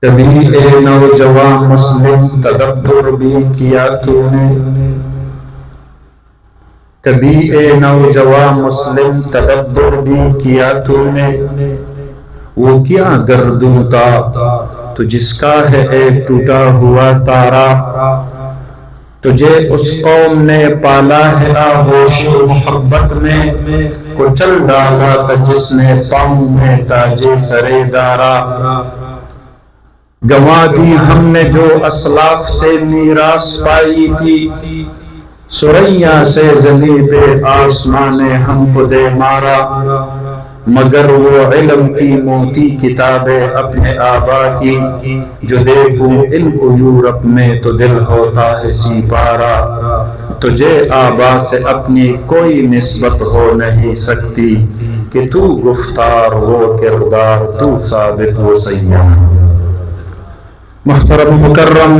کبھی اے نوجوان مسلم تدبر بھی کیا تو نے، کبھی اے نوجوان مسلم تدبر بھی کیا تو نے، وہ کیا گردوں تھا تو جس کا ہے ایک ٹوٹا ہوا تارا، تجھے اس قوم نے پالا ہے آغوش محبت میں، کچل ڈالا تھا جس نے پاؤں میں تاج سرے دارا، گنوا دی ہم نے جو اسلاف سے میراث پائی تھی، سریا سے زمیں پہ آسمان نے ہم کو دے مارا، مگر وہ علم کی موتی کتابیں اپنے آبا کی، جو دیکھوں ان کو یورپ میں تو دل ہوتا ہے سپارہ، تجھے آبا سے اپنی کوئی نسبت ہو نہیں سکتی، کہ تو گفتار وہ کردار تو ثابت و سیاح۔ محترم مکرم